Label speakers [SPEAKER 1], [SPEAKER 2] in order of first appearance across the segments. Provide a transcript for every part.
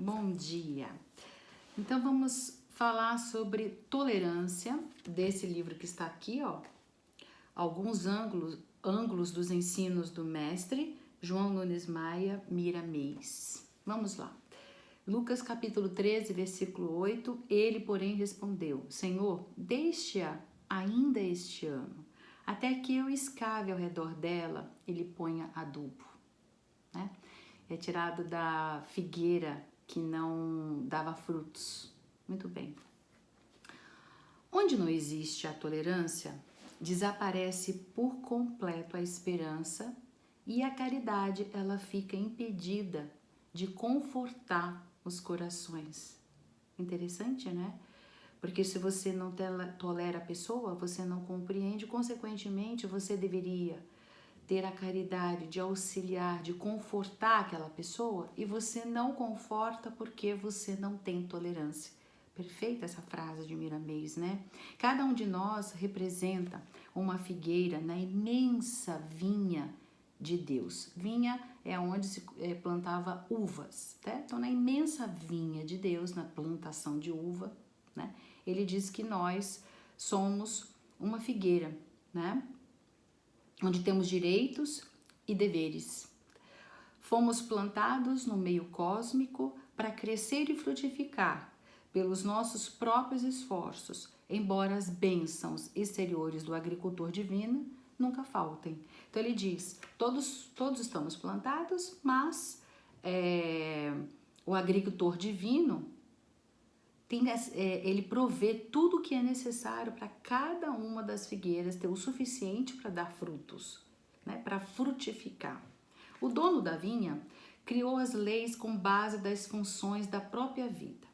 [SPEAKER 1] Bom dia! Então vamos falar sobre tolerância desse livro que está aqui, ó. Alguns ângulos dos ensinos do mestre João Nunes Maia Miramês. Vamos lá. Lucas capítulo 13, versículo 8. Ele, porém, respondeu: Senhor, deixe-a ainda este ano, até que eu escave ao redor dela e lhe ponha adubo. Né? É tirado da figueira que não dava frutos. Muito bem. Onde não existe a tolerância, desaparece por completo a esperança e a caridade ela fica impedida de confortar os corações. Interessante, né? Porque se você não tolera a pessoa, você não compreende, consequentemente você deveria ter a caridade de auxiliar, de confortar aquela pessoa, e você não conforta porque você não tem tolerância. Perfeita essa frase de Miramês, né? Cada um de nós representa uma figueira na imensa vinha de Deus. Vinha é onde se plantava uvas, tá? Então, na imensa vinha de Deus, na plantação de uva, né? Ele diz que nós somos uma figueira, né? Onde temos direitos e deveres. Fomos plantados no meio cósmico para crescer e frutificar pelos nossos próprios esforços, embora as bênçãos exteriores do agricultor divino nunca faltem. Então ele diz, todos estamos plantados, mas o agricultor divino ele provê tudo o que é necessário para cada uma das figueiras ter o suficiente para dar frutos, né? Para frutificar. O dono da vinha criou as leis com base das funções da própria vida,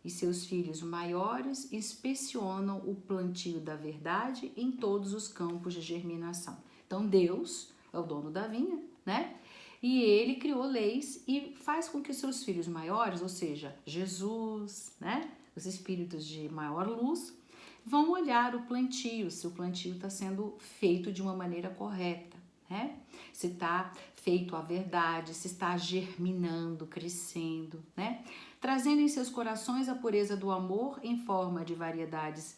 [SPEAKER 1] e seus filhos maiores inspecionam o plantio da verdade em todos os campos de germinação. Então Deus é o dono da vinha, né? E ele criou leis e faz com que seus filhos maiores, ou seja, Jesus, né? Os espíritos de maior luz, vão olhar o plantio, se o plantio está sendo feito de uma maneira correta, né? Se está feito a verdade, se está germinando, crescendo, né? Trazendo em seus corações a pureza do amor em forma de variadas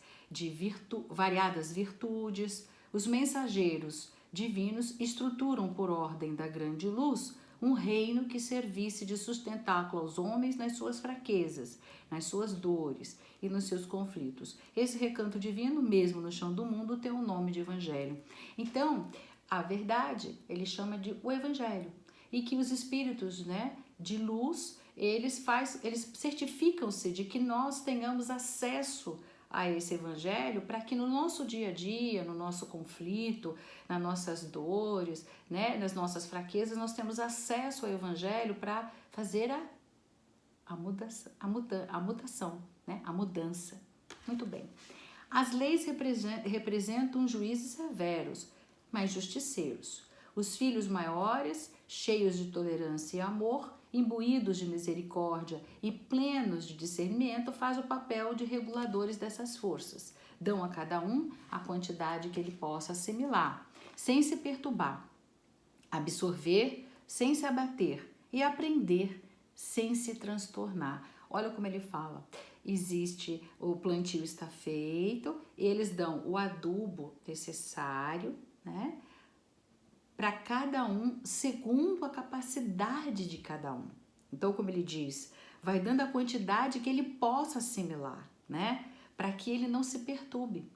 [SPEAKER 1] virtudes, os mensageiros divinos estruturam por ordem da grande luz um reino que servisse de sustentáculo aos homens nas suas fraquezas, nas suas dores e nos seus conflitos. Esse recanto divino, mesmo no chão do mundo, tem o nome de evangelho. Então, a verdade, ele chama de o evangelho. E que os espíritos, né, de luz, eles certificam-se de que nós tenhamos acesso a esse evangelho para que no nosso dia a dia, no nosso conflito, nas nossas dores, né, nas nossas fraquezas, nós temos acesso ao evangelho para fazer a mutação, né, a mudança. Muito bem. As leis representam juízes severos, mas justiceiros. Os filhos maiores, cheios de tolerância e amor, imbuídos de misericórdia e plenos de discernimento, fazem o papel de reguladores dessas forças. Dão a cada um a quantidade que ele possa assimilar, sem se perturbar, absorver sem se abater e aprender sem se transtornar. Olha como ele fala. Existe, o plantio está feito, eles dão o adubo necessário, né? Para cada um, segundo a capacidade de cada um. Então, como ele diz, vai dando a quantidade que ele possa assimilar, né? Para que ele não se perturbe,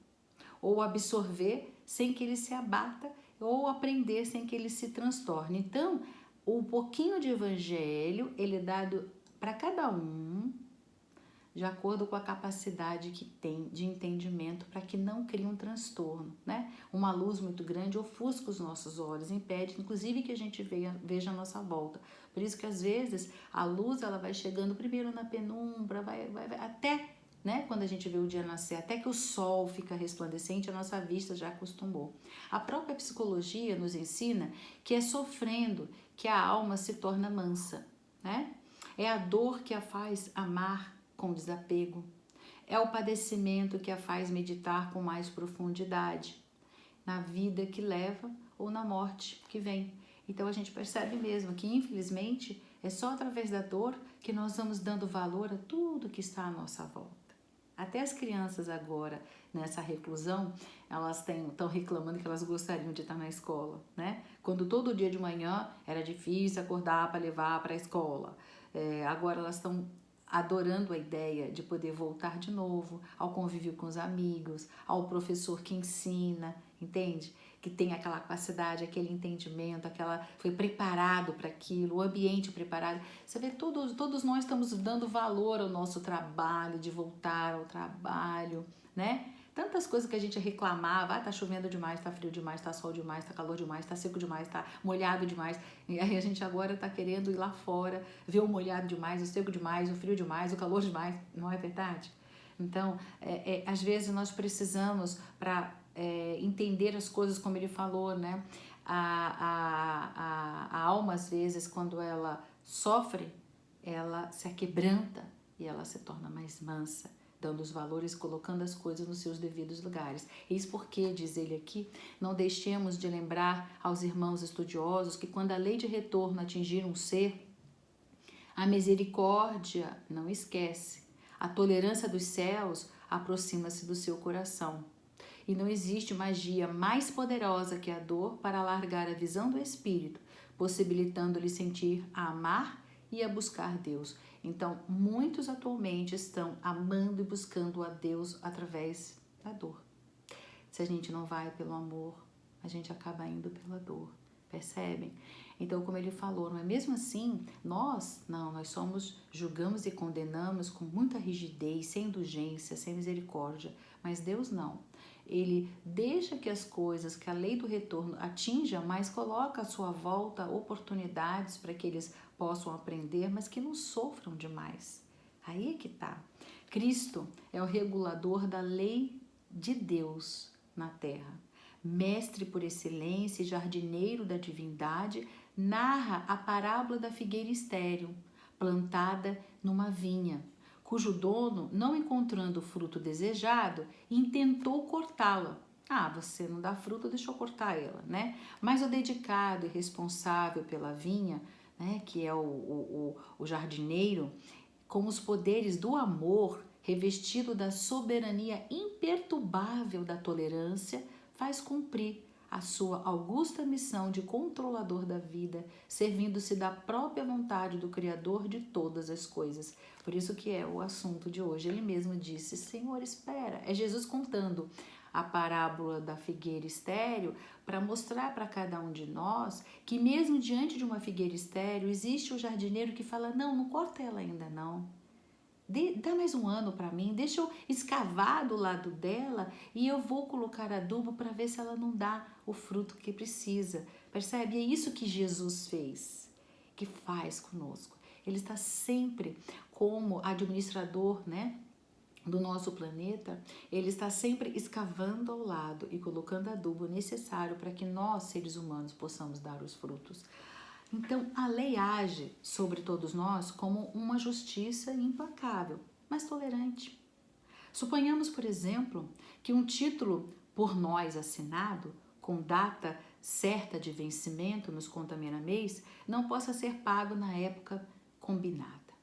[SPEAKER 1] ou absorver sem que ele se abata, ou aprender sem que ele se transtorne. Então, o pouquinho de evangelho, ele é dado para cada um, de acordo com a capacidade que tem de entendimento, para que não crie um transtorno, né? Uma luz muito grande ofusca os nossos olhos, impede, inclusive, que a gente veja a nossa volta. Por isso que, às vezes, a luz, ela vai chegando primeiro na penumbra, vai até, né? Quando a gente vê o dia nascer, até que o sol fica resplandecente, a nossa vista já acostumou. A própria psicologia nos ensina que é sofrendo que a alma se torna mansa, né? É a dor que a faz amar com desapego. É o padecimento que a faz meditar com mais profundidade na vida que leva ou na morte que vem. Então a gente percebe mesmo que, infelizmente, É só através da dor que nós vamos dando valor a tudo que está à nossa volta. Até as crianças agora, nessa reclusão, elas estão reclamando que elas gostariam de estar na escola, né? Quando todo dia de manhã era difícil acordar para levar para a escola. Agora elas estão adorando a ideia de poder voltar de novo ao convívio com os amigos, ao professor que ensina, entende? Que tem aquela capacidade, aquele entendimento, foi preparado para aquilo, o ambiente preparado. Você vê, todos nós estamos dando valor ao nosso trabalho, de voltar ao trabalho, né? Tantas coisas que a gente reclamava, tá chovendo demais, tá frio demais, tá sol demais, tá calor demais, tá seco demais, tá molhado demais. E aí a gente agora tá querendo ir lá fora, ver o molhado demais, o seco demais, o frio demais, o calor demais, não é verdade? Então, às vezes nós precisamos, para entender as coisas como ele falou, né? A alma, às vezes, quando ela sofre, ela se aquebranta e ela se torna mais mansa, dando os valores, colocando as coisas nos seus devidos lugares. Eis porque, diz ele aqui, não deixemos de lembrar aos irmãos estudiosos que quando a lei de retorno atingir um ser, a misericórdia não esquece, a tolerância dos céus aproxima-se do seu coração. E não existe magia mais poderosa que a dor para alargar a visão do espírito, possibilitando-lhe sentir a amar e a buscar Deus. Então, muitos atualmente estão amando e buscando a Deus através da dor. Se a gente não vai pelo amor, a gente acaba indo pela dor, percebem? Então, como ele falou, não é mesmo assim? Nós julgamos e condenamos com muita rigidez, sem indulgência, sem misericórdia, mas Deus não. Ele deixa que as coisas, que a lei do retorno atinja, mas coloca à sua volta oportunidades para que eles possam aprender, mas que não sofram demais. Aí é que tá. Cristo é o regulador da lei de Deus na terra. Mestre por excelência e jardineiro da divindade, narra a parábola da figueira estéril, plantada numa vinha, cujo dono, não encontrando o fruto desejado, intentou cortá-la. Você não dá fruto, deixa eu cortar ela, né? Mas o dedicado e responsável pela vinha, né, que é o jardineiro, com os poderes do amor, revestido da soberania imperturbável da tolerância, faz cumprir a sua augusta missão de controlador da vida, servindo-se da própria vontade do Criador de todas as coisas. Por isso que é o assunto de hoje. Ele mesmo disse, Senhor, espera. É Jesus contando a parábola da figueira estéril para mostrar para cada um de nós que mesmo diante de uma figueira estéril, existe o jardineiro que fala, não corta ela ainda não. Dá mais um ano para mim, deixa eu escavar do lado dela e eu vou colocar adubo para ver se ela não dá o fruto que precisa. Percebe? É isso que Jesus fez, que faz conosco. Ele está sempre como administrador, né, do nosso planeta, ele está sempre escavando ao lado e colocando adubo necessário para que nós, seres humanos, possamos dar os frutos. Então, a lei age sobre todos nós como uma justiça implacável, mas tolerante. Suponhamos, por exemplo, que um título por nós assinado, com data certa de vencimento nos contaminameis, não possa ser pago na época combinada.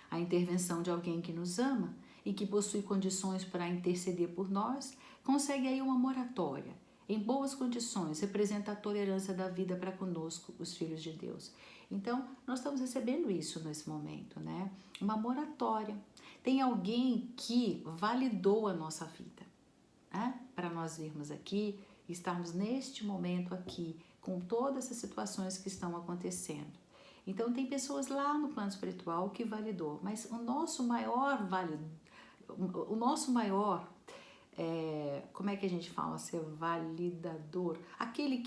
[SPEAKER 1] A intervenção de alguém que nos ama e que possui condições para interceder por nós, consegue aí uma moratória em boas condições, representa a tolerância da vida para conosco, os filhos de Deus. Então, nós estamos recebendo isso nesse momento, né? Uma moratória. Tem alguém que validou a nossa vida, né? Para nós virmos aqui, estarmos neste momento aqui, com todas essas situações que estão acontecendo. Então, tem pessoas lá no plano espiritual que validou, mas o nosso maior como é que a gente fala, ser validador, aquele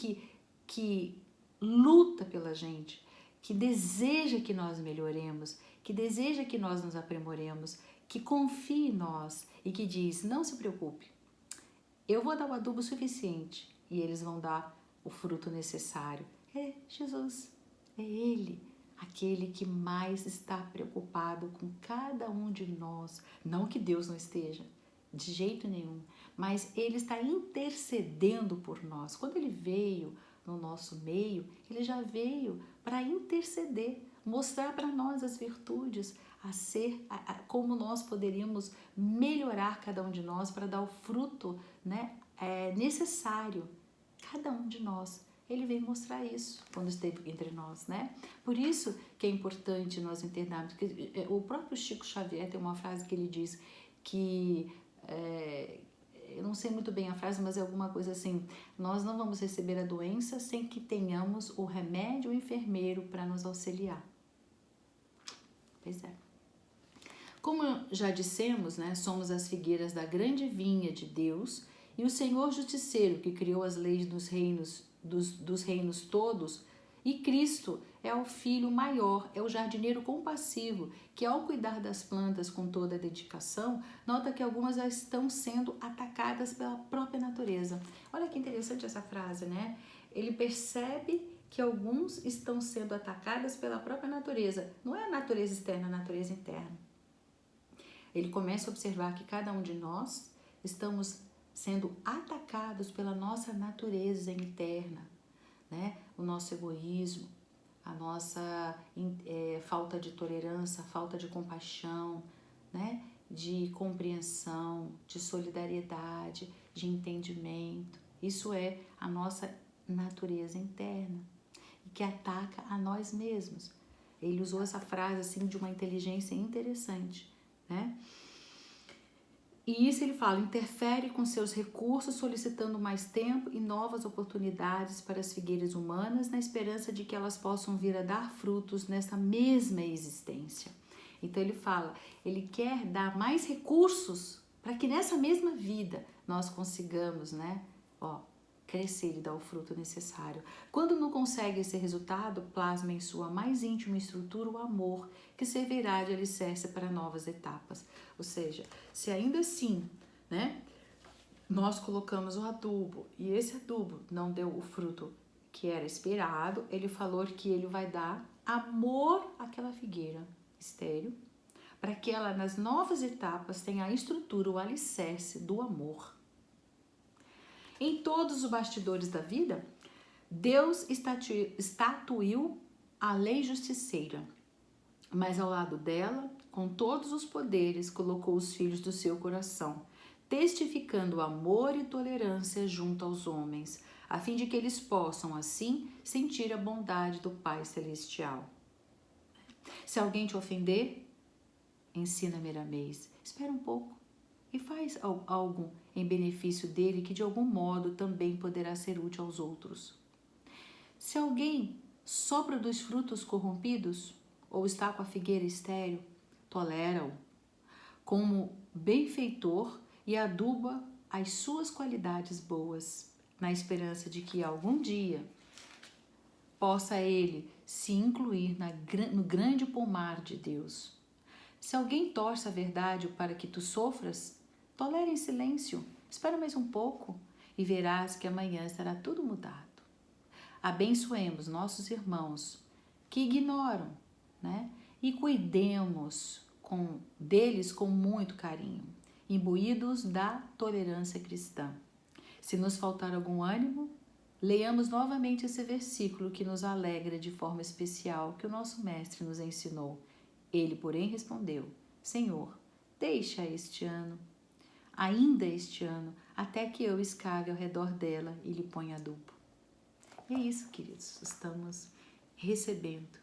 [SPEAKER 1] que luta pela gente, que deseja que nós melhoremos, que deseja que nós nos aprimoremos, que confia em nós e que diz, não se preocupe, eu vou dar o adubo suficiente e eles vão dar o fruto necessário. É Jesus, é Ele, aquele que mais está preocupado com cada um de nós. Não que Deus não esteja, de jeito nenhum, mas Ele está intercedendo por nós. Quando Ele veio no nosso meio, Ele já veio para interceder mostrar para nós as virtudes, como nós poderíamos melhorar cada um de nós para dar o fruto, né, necessário. Cada um de nós. Ele veio mostrar isso quando esteve entre nós, né? Por isso que é importante nós entendermos que o próprio Chico Xavier tem uma frase que ele diz que eu não sei muito bem a frase, mas é alguma coisa assim: nós não vamos receber a doença sem que tenhamos o remédio e o enfermeiro para nos auxiliar. Pois é. Como já dissemos, né, somos as figueiras da grande vinha de Deus, e o Senhor Justiceiro, que criou as leis dos reinos todos, e Cristo é o Filho maior, é o jardineiro compassivo, que ao cuidar das plantas com toda a dedicação, nota que algumas já estão sendo atacadas pela própria natureza. Olha que interessante essa frase, né? Ele percebe que alguns estão sendo atacadas pela própria natureza. Não é a natureza externa, a natureza interna. Ele começa a observar que cada um de nós estamos sendo atacados pela nossa natureza interna, né? O nosso egoísmo, a nossa falta de tolerância, falta de compaixão, né? De compreensão, de solidariedade, de entendimento. Isso é a nossa natureza interna e que ataca a nós mesmos. Ele usou essa frase assim de uma inteligência interessante, né? E isso ele fala, interfere com seus recursos, solicitando mais tempo e novas oportunidades para as figueiras humanas, na esperança de que elas possam vir a dar frutos nessa mesma existência. Então ele fala, ele quer dar mais recursos para que nessa mesma vida nós consigamos, né, crescer e dar o fruto necessário. Quando não consegue esse resultado, plasma em sua mais íntima estrutura o amor, que servirá de alicerce para novas etapas. Ou seja, se ainda assim, né, nós colocamos o adubo e esse adubo não deu o fruto que era esperado, ele falou que ele vai dar amor àquela figueira estéril, para que ela nas novas etapas tenha a estrutura, o alicerce do amor. Em todos os bastidores da vida, Deus estatuiu a lei justiceira, mas ao lado dela, com todos os poderes, colocou os filhos do seu coração, testificando amor e tolerância junto aos homens, a fim de que eles possam, assim, sentir a bondade do Pai Celestial. Se alguém te ofender, ensina Miramês, espera um pouco e faz algo em benefício dele que de algum modo também poderá ser útil aos outros. Se alguém só produz frutos corrompidos ou está com a figueira estéril, tolera-o como benfeitor e aduba as suas qualidades boas, na esperança de que algum dia possa ele se incluir no grande pomar de Deus. Se alguém torce a verdade para que tu sofras, tolera em silêncio, espera mais um pouco e verás que amanhã será tudo mudado. Abençoemos nossos irmãos que ignoram, né? E cuidemos deles com muito carinho, imbuídos da tolerância cristã. Se nos faltar algum ânimo, leiamos novamente esse versículo que nos alegra de forma especial que o nosso mestre nos ensinou. Ele, porém, respondeu: Senhor, deixa ainda este ano, até que eu escave ao redor dela e lhe ponha adubo. E é isso, queridos, estamos recebendo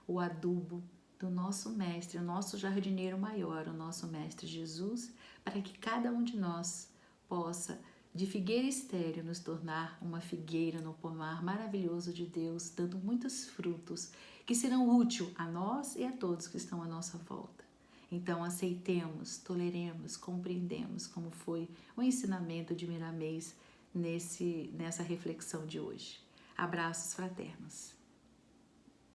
[SPEAKER 1] o adubo do nosso mestre, o nosso jardineiro maior, o nosso mestre Jesus, para que cada um de nós possa, de figueira estéril, nos tornar uma figueira no pomar maravilhoso de Deus, dando muitos frutos que serão úteis a nós e a todos que estão à nossa volta. Então, aceitemos, toleremos, compreendemos como foi o ensinamento de Miramês nessa reflexão de hoje. Abraços fraternos.